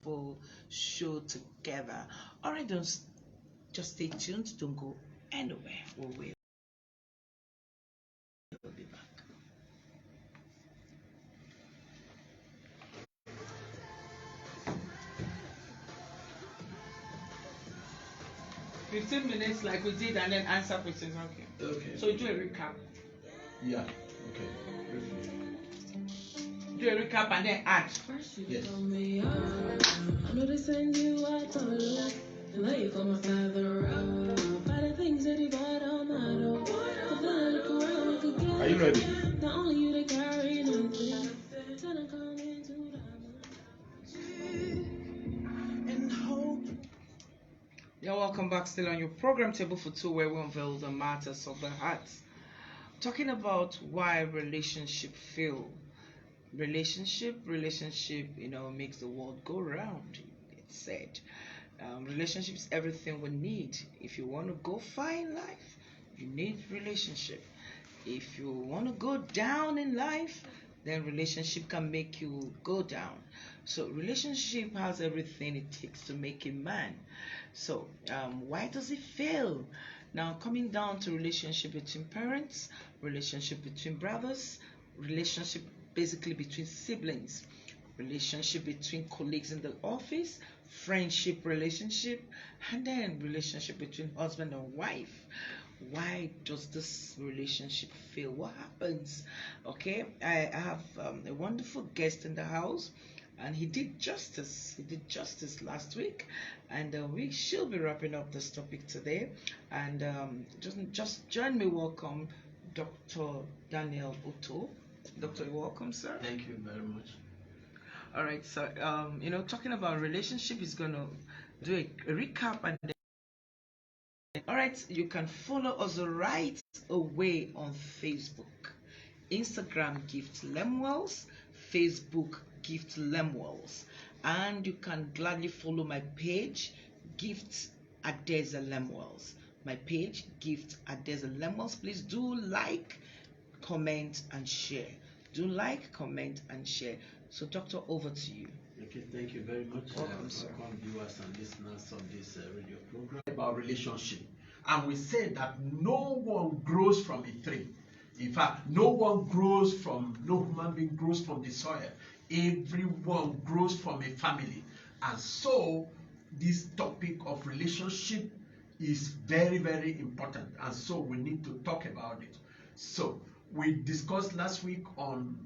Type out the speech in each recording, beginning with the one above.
wonderful show together. All right, just stay tuned. Don't go anywhere. We'll be back. 15 minutes like we did, and then answer questions. Okay. Okay. So do a recap. Yeah. Okay. Do a recap and then add. Yes. I know they send you out to love, and now you call my father up. By the things that he bought on my door. Are you ready? Not only you they carry nothing. Tell them come into You're welcome back, still on your program Table for Two, where we unveil the matters of the heart. Talking about why relationship fail. Relationship, makes the world go round. It's said. Relationship is everything we need. If you want to go far in life, you need relationship. If you want to go down in life, then relationship can make you go down. So relationship has everything it takes to make a man. So why does it fail? Now, coming down to relationship between parents, relationship between brothers, relationship basically between siblings, relationship between colleagues in the office, friendship relationship, and then relationship between husband and wife. Why does this relationship fail? What happens? Okay, I have a wonderful guest in the house, and he did justice last week, and we shall be wrapping up this topic today. And just join me, welcome Dr. Daniel Otto. Doctor, you're welcome, sir. Thank you very much. All right, so talking about relationship is gonna do a recap, and then all right, you can follow us right away on Facebook, Instagram Gift Lamuels, Facebook Gift Lamuels, and you can gladly follow my page, Gift Adeza Lamuels. My page, Gift Adeza Lamuels. Please do like, comment, and share. Do like, comment, and share. So, Doctor, over to you. Okay, thank you very much. Welcome, sir. Welcome viewers and listeners of this radio program about relationship. And we said that no one grows from a tree. In fact, no human being grows from the soil. Everyone grows from a family. And so, this topic of relationship is very, very important. And so, we need to talk about it. So, we discussed last week on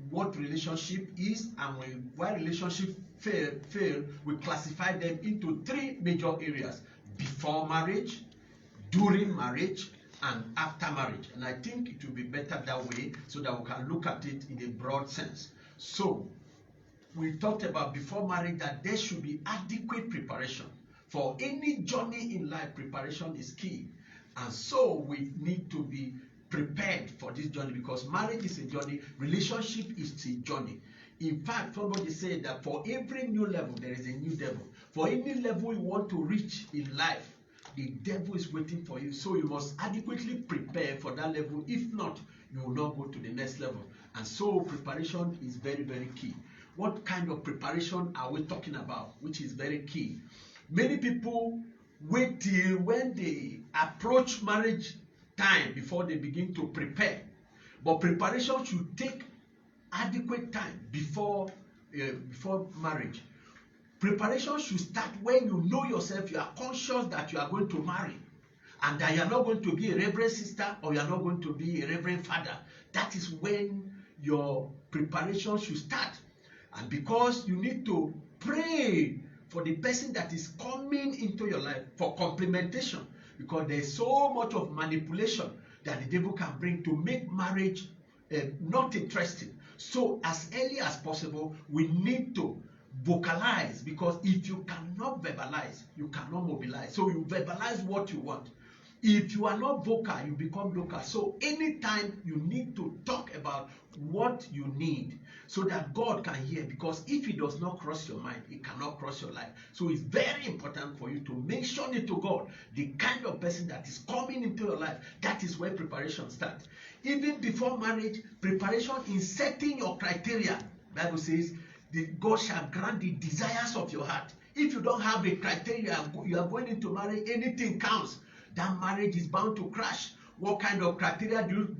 what relationship is, and why relationship fail, we classify them into three major areas: before marriage, during marriage, and after marriage. And I think it will be better that way, so that we can look at it in a broad sense. So we talked about before marriage, that there should be adequate preparation. For any journey in life, preparation is key. And so we need to be prepared for this journey, because marriage is a journey, relationship is a journey. In fact, somebody said that for every new level, there is a new devil. For any level you want to reach in life, the devil is waiting for you. So you must adequately prepare for that level. If not, you will not go to the next level. And so preparation is very, very key. What kind of preparation are we talking about, which is very key? Many people wait till when they approach marriage time before they begin to prepare. But preparation should take adequate time before marriage. Preparation should start when you know yourself, you are conscious that you are going to marry, and that you are not going to be a reverend sister, or you are not going to be a reverend father. That is when your preparation should start. And because you need to pray for the person that is coming into your life for complementation, because there is so much of manipulation that the devil can bring to make marriage not interesting. So as early as possible, we need to vocalize, because if you cannot verbalize, you cannot mobilize. So you verbalize what you want. If you are not vocal, you become local. So anytime you need to talk about what you need, so that God can hear, because if it does not cross your mind, it cannot cross your life. So it's very important for you to mention it to God, the kind of person that is coming into your life. That is where preparation starts. Even before marriage, preparation in setting your criteria. Bible says, God shall grant the desires of your heart. If you don't have a criteria, you are going into marriage, anything counts. That marriage is bound to crash. What kind of criteria do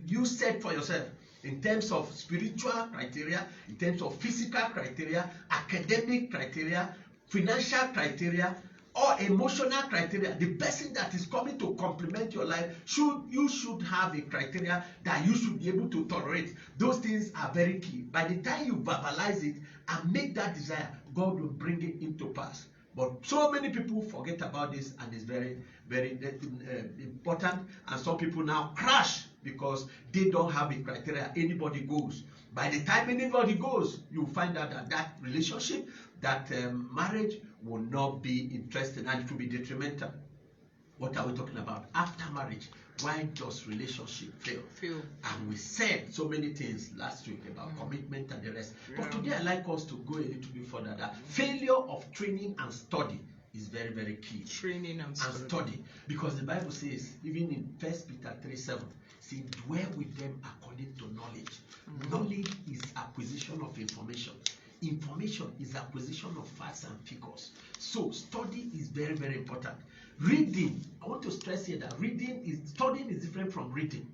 you set for yourself? In terms of spiritual criteria, in terms of physical criteria, academic criteria, financial criteria, or emotional criteria. The person that is coming to complement your life, you should have a criteria that you should be able to tolerate. Those things are very key. By the time you verbalize it and make that desire, God will bring it into pass. But so many people forget about this, and it's very, very important. And some people now crash because they don't have a criteria. Anybody goes. By the time anybody goes, you find out that that relationship, that marriage will not be interesting, and it will be detrimental. What are we talking about? After marriage, why does relationship fail? And we said so many things last week about commitment and the rest. But today I'd like us to go a little bit further. That failure of training and study is very, very key. Training and study. Because the Bible says, even in 1 Peter 3:7, say, dwell with them according to knowledge. Knowledge is acquisition of information. Information is acquisition of facts and figures. So study is very, very important. Reading, I want to stress here that studying is different from reading.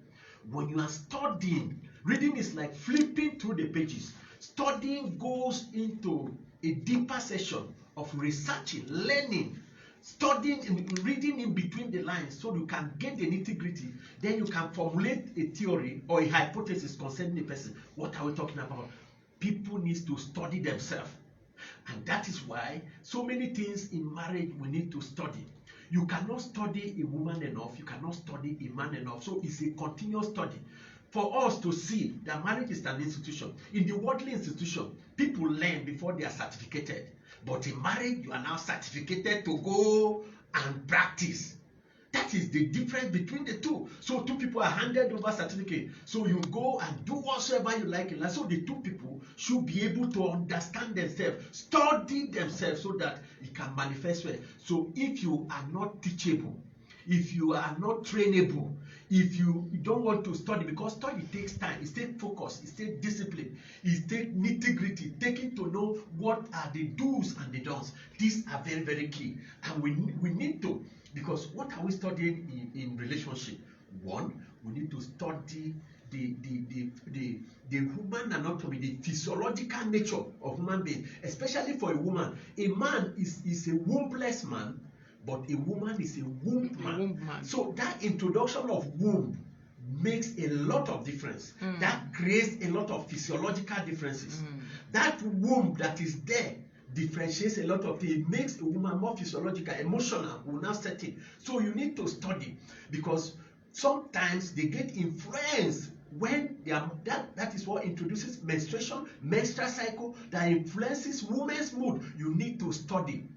When you are studying, reading is like flipping through the pages. Studying goes into a deeper session of researching, learning, studying and reading in between the lines so you can get the nitty-gritty. Then you can formulate a theory or a hypothesis concerning the person. What are we talking about? People need to study themselves. And that is why so many things in marriage we need to study. You cannot study a woman enough. You cannot study a man enough. So it's a continuous study. For us to see that marriage is an institution. In the worldly institution, people learn before they are certificated. But in marriage, you are now certificated to go and practice. That is the difference between the two. So two people are handed over certificate. So you go and do whatsoever you like in life. So the two people should be able to understand themselves, study themselves so that it can manifest well. So if you are not teachable, if you are not trainable, if you don't want to study, because study takes time, it takes focus, it takes discipline, it takes nitty-gritty, taking to know what are the do's and the don'ts. These are very, very key. And we need to, because what are we studying in relationship? One, we need to study the human anatomy, the physiological nature of human being, especially for a woman. A man is a wombless man, but a woman is a womb man. So that introduction of womb makes a lot of difference. That creates a lot of physiological differences. That womb that is there differentiates a lot of things. It makes a woman more physiological, emotional, will now set in. So you need to study, because sometimes they get influenced when they are, that is what introduces menstruation, menstrual cycle, that influences women's mood. You need to study.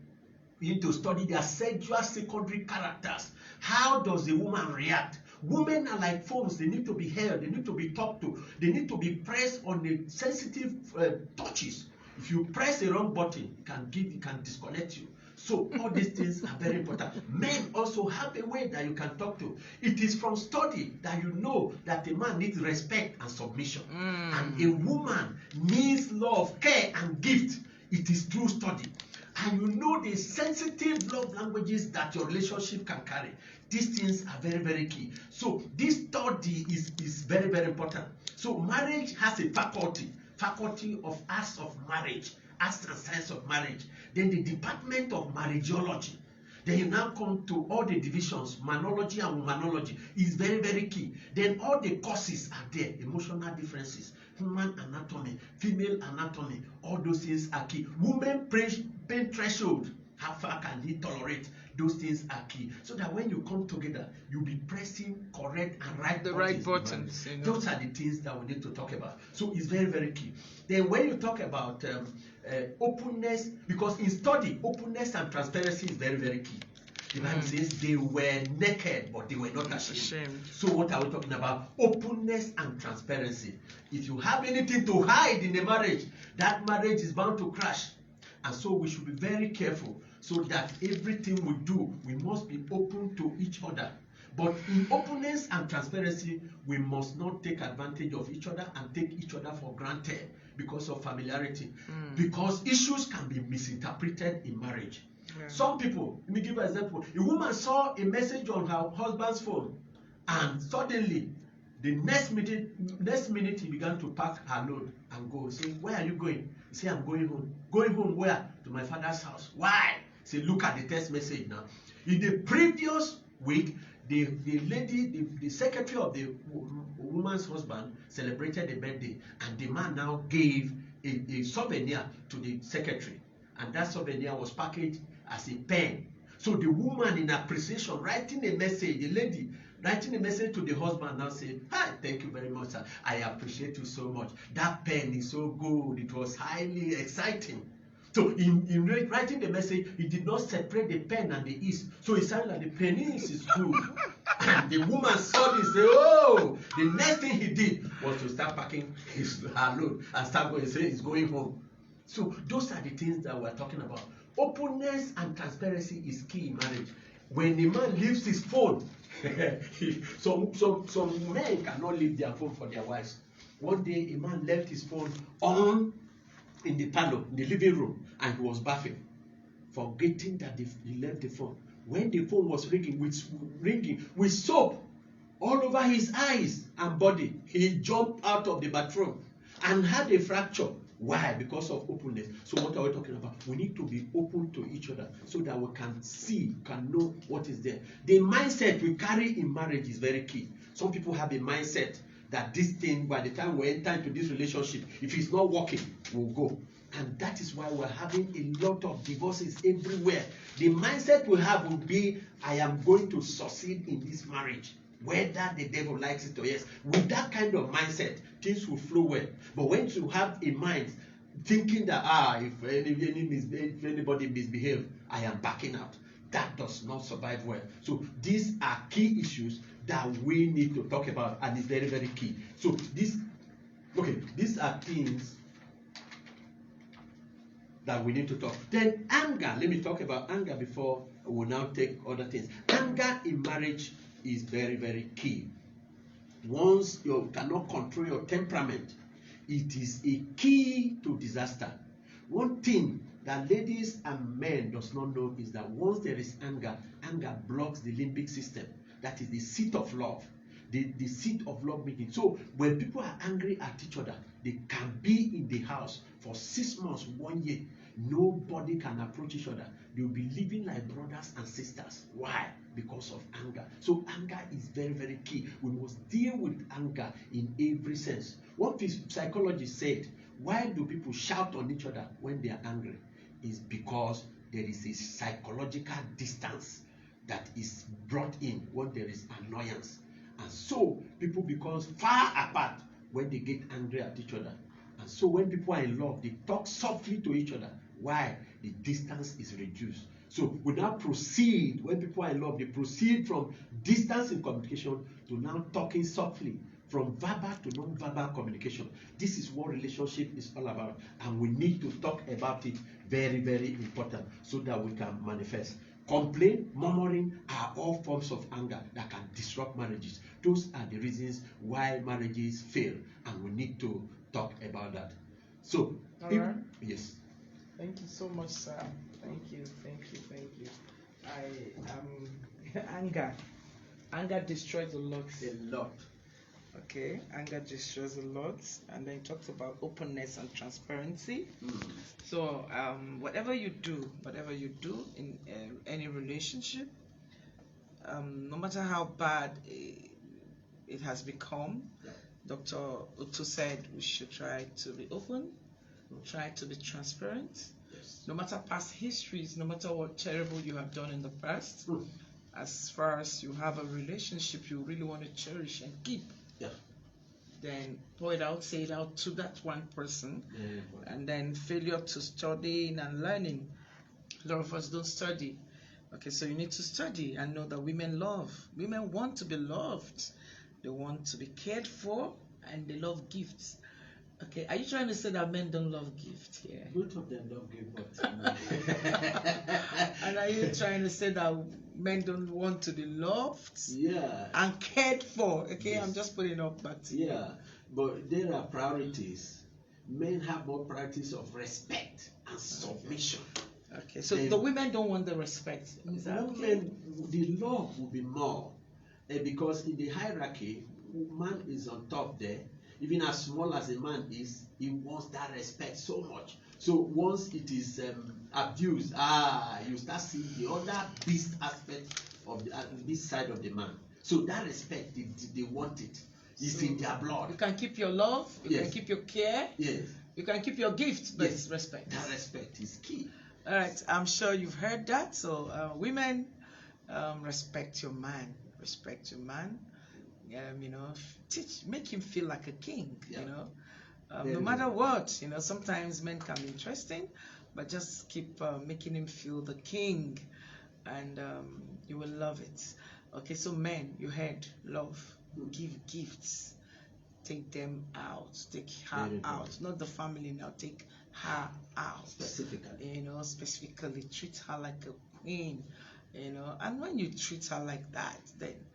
You need to study their sexual secondary characters. How does a woman react? Women are like phones. They need to be held. They need to be talked to. They need to be pressed on the sensitive touches. If you press the wrong button, it can disconnect you. So all these things are very important. Men also have a way that you can talk to. It is from study that you know that a man needs respect and submission. And a woman needs love, care, and gift. It is through study. And you know the sensitive love languages that your relationship can carry. These things are very, very key. So this study is very, very important. So marriage has a faculty of arts of marriage, arts and science of marriage. Then the department of marriageology. Then you now come to all the divisions, manology and womanology is very, very key. Then all the courses are there, emotional differences, human anatomy, female anatomy, all those things are key. Women pain threshold, how far can he tolerate? Those things are key. So that when you come together, you'll be pressing correct and right the buttons. right buttons. You know. Those are the things that we need to talk about. So it's very, very key. Then when you talk about openness, because in study, openness and transparency is very, very key. The Bible says they were naked, but they were not ashamed. So what are we talking about? Openness and transparency. If you have anything to hide in a marriage, that marriage is bound to crash. And so we should be very careful, so that everything we do, we must be open to each other. But in openness and transparency, we must not take advantage of each other and take each other for granted. because of familiarity. Mm. Because issues can be misinterpreted in marriage. Yeah. Some people, let me give an example. A woman saw a message on her husband's phone, and suddenly, the next minute he began to pack her load and go. Say, where are you going? He say, I'm going home. Going home where? To my father's house. Why? Say, look at the text message now. In the previous week, the lady, the secretary of the woman's husband celebrated a birthday, and the man now gave a souvenir to the secretary, and that souvenir was packaged as a pen. So the woman, in appreciation, writing a message, the lady writing a message to the husband, now saying, hi, thank you very much, sir. I appreciate you so much. That pen is so good. It was highly exciting. So in writing the message, he did not separate the pen and the is. So it sounded like the penis is good. And the woman saw this, say, oh, the next thing he did was to start packing her load and start going, say he's going home. So those are the things that we're talking about. Openness and transparency is key in marriage. When a man leaves his phone, some men cannot leave their phone for their wives. One day a man left his phone on in the parlor, in the living room, and he was bathing, forgetting that he left the phone. When the phone was ringing with soap all over his eyes and body, he jumped out of the bathroom and had a fracture. Why? Because of openness. So what are we talking about? We need to be open to each other so that we can see, can know what is there. The mindset we carry in marriage is very key. Some people have a mindset that this thing, by the time we enter into this relationship, if it's not working, we'll go. And that is why we're having a lot of divorces everywhere. The mindset we have will be, I am going to succeed in this marriage, whether the devil likes it or yes. With that kind of mindset, things will flow well. But when you have a mind thinking that, if anybody misbehaves, I am backing out, that does not survive well. So these are key issues that we need to talk about, and it's very, very key. So these are things that we need to talk. Then anger. Let me talk about anger before we now take other things. Anger in marriage is very, very key. Once you cannot control your temperament, it is a key to disaster. One thing that ladies and men does not know is that once there is anger, anger blocks the limbic system. That is the seat of love. The seat of love making. So when people are angry at each other, they can be in the house for 6 months, 1 year. Nobody can approach each other. They will be living like brothers and sisters. Why? Because of anger. So anger is very, very key. We must deal with anger in every sense. One psychologist said, why do people shout on each other when they are angry? Is because there is a psychological distance that is brought in when there is annoyance. And so people become far apart when they get angry at each other. And so when people are in love, they talk softly to each other. Why? The distance is reduced. So we now proceed, when people are in love, they proceed from distance in communication to now talking softly, from verbal to non-verbal communication. This is what relationship is all about. And we need to talk about it. Very, very important, so that we can manifest. Complaint, murmuring are all forms of anger that can disrupt marriages. Those are the reasons why marriages fail, and we need to talk about that. So, right. Yes. Thank you so much, sir. Thank you. Anger destroys a lot. A lot. Okay, anger destroys a lot, and then talks about openness and transparency. So whatever you do in any relationship, no matter how bad it has become, Dr. Utu said we should try to be open, try to be transparent. Yes. No matter past histories, no matter what terrible you have done in the past, as far as you have a relationship you really want to cherish and keep, then pour it out, say it out to that one person. And then failure to studying and learning. A lot of us don't study. Okay, so you need to study and know that women want to be loved, they want to be cared for, and they love gifts. Okay, are you trying to say that men don't love gifts here? Both of them love gifts. And are you trying to say that men don't want to be loved? Yeah. And cared for? Okay, Yes. I'm just putting up, but yeah, but there are priorities. men have more practice of respect and submission. Okay, so the women don't want the respect. Is that okay? Women, the love will be more, because in the hierarchy, man is on top there. Even as small as a man is, he wants that respect so much. So once it is abused, you start seeing the other beast aspect of the beast side of the man. So that respect, they want it. It's in their blood. You can keep your love, you can keep your care, you can keep your gift, but respect. That respect is key. All right, I'm sure you've heard that. So women, respect your man. Respect your man. You know, make him feel like a king. You know, no matter what. You know, sometimes men can be interesting, but just keep making him feel the king, and you will love it. Okay, so men, you heard love. Give gifts. Take them out. Take her out. Not the family now. Take her out. Specifically. You know, specifically treat her like a queen. You know, and when you treat her like that, then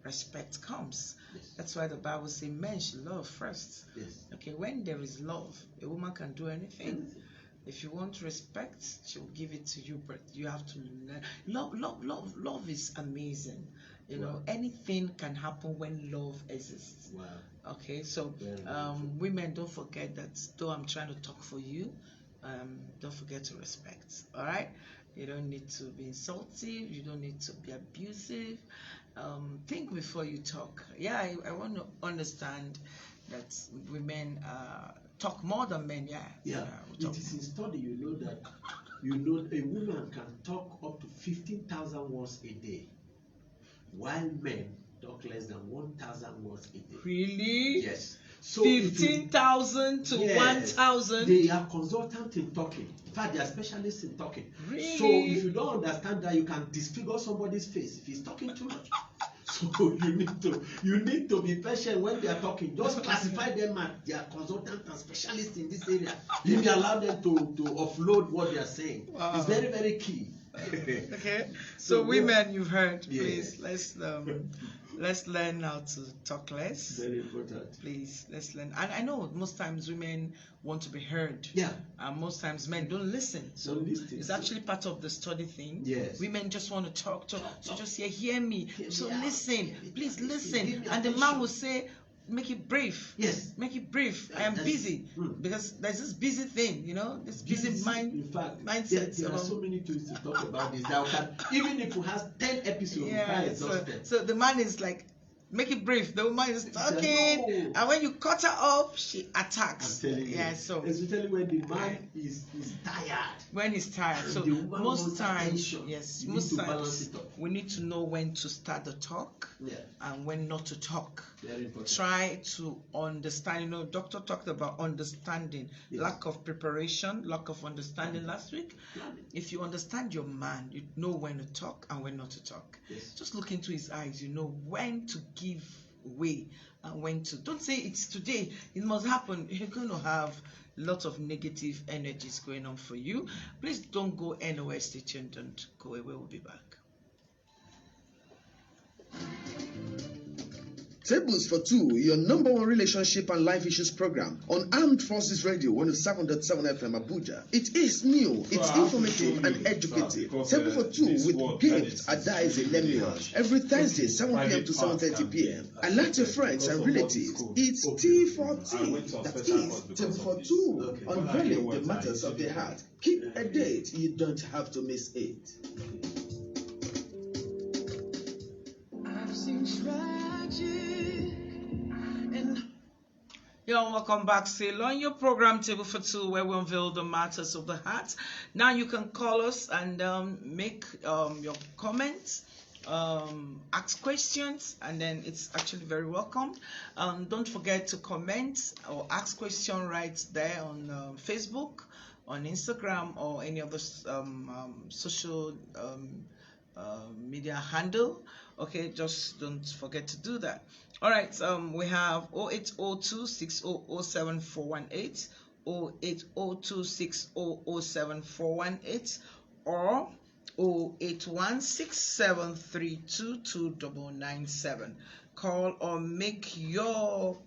respect comes. Yes. That's why the Bible says men should love first. Yes. Okay, when there is love, a woman can do anything. If you want respect, she'll give it to you, but you have to learn. Love is amazing. You know, anything can happen when love exists. Wow. Okay, so women, don't forget that though I'm trying to talk for you, don't forget to respect. All right, you don't need to be insultive, you don't need to be abusive. Think before you talk. Yeah, I want to understand that women talk more than men. Yeah, it is in study. You know that a woman can talk up to 15,000 words a day, while men talk less than 1,000 words a day. Really? Yes. So 15,000 to 1,000. They are consultants in talking. In fact, they are specialists in talking. Really? So if you don't understand that, you can disfigure somebody's face if he's talking too much. So you need to be patient when they are talking. Just classify them as they are consultants and specialists in this area. You may allow them to offload what they are saying. Wow. It's very, very key. Okay. So women, you've heard. Please let's learn how to talk less. Very important. Please, let's learn. And I know most times women want to be heard. Yeah. And most times men don't listen. So it's actually part of the study thing. Yes. Women just want to talk. So just hear me. So listen. Please listen. And the man will say, make it brief. Yes. Make it brief. I am busy. Because there's this busy thing, you know, this busy mind. In fact, mindset. There are so many things to talk about this. Even if we have 10 episodes, so the man is like, make it brief. The woman is talking, and when you cut her off, she attacks. I'm telling you. So especially when the man is tired. When he's tired. So most times, most times we need to know when to start the talk and when not to talk. Very important. Try to understand. You know, doctor talked about understanding, lack of preparation, lack of understanding last week. If you understand your man, you know when to talk and when not to talk. Yes. Just look into his eyes. You know when to give way and when to. Don't say it's today. It must happen. You're going to have lots of negative energies going on for you. Please don't go anywhere. Stay tuned. Don't go away. We'll be back. Tables for Two, your number one relationship and life issues program on Armed Forces Radio 107.7 FM Abuja. It is new, it's informative and educative. Table for Two with Gift Adaize Lamuels every Thursday 7 p.m. to 7:30 p.m. Alert your friends and relatives. It's T for T. That is Table for Two, unveiling the matters of the heart. Keep a date, you don't have to miss it. I've seen Welcome back. Still on your program Table for Two, where we unveil the matters of the heart. Now you can call us and make your comments, ask questions, and then it's actually very welcome. Don't forget to comment or ask question right there on Facebook, on Instagram, or any other social media handle. Okay, just don't forget to do that. All right, we have 0802-6007-418, 0802-6007-418, or 0816-732-2997. Call or make your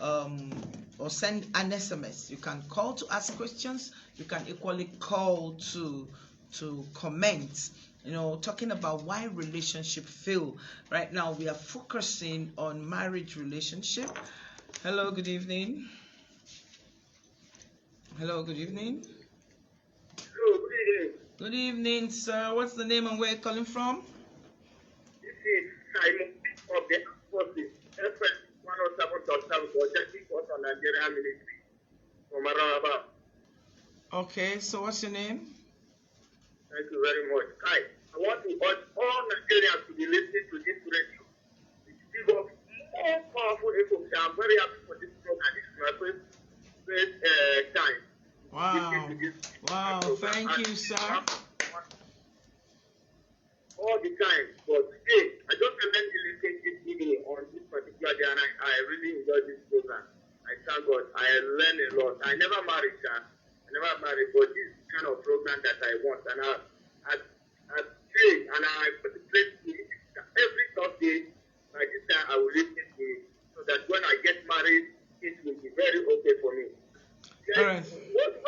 or send an SMS. You can call to ask questions. You can equally call to comment. Talking about why relationship fail. Right now, we are focusing on marriage relationship. Hello, good evening. Hello, good evening. Hello, good evening. Good evening, sir. What's the name and where you're calling from? This is Simon of the Forces, FM 107.7 Projecting Force on Nigerian Military from Araba. Okay, so what's your name? Thank you very much. Hi, I want to urge all Nigerians to be listening to this radio. It gives us more powerful information. I'm very happy for this program. This is my first time. Wow. Wow, thank you, sir. All the time, but today, I just remember listening this evening on this particular day, and I really enjoyed this program. I thank God. I learned a lot. I never married, but this kind of program that I want, and I pray, and I participate in it every Thursday. By this time, I will listen to it, so that when I get married, it will be very okay for me. All right. What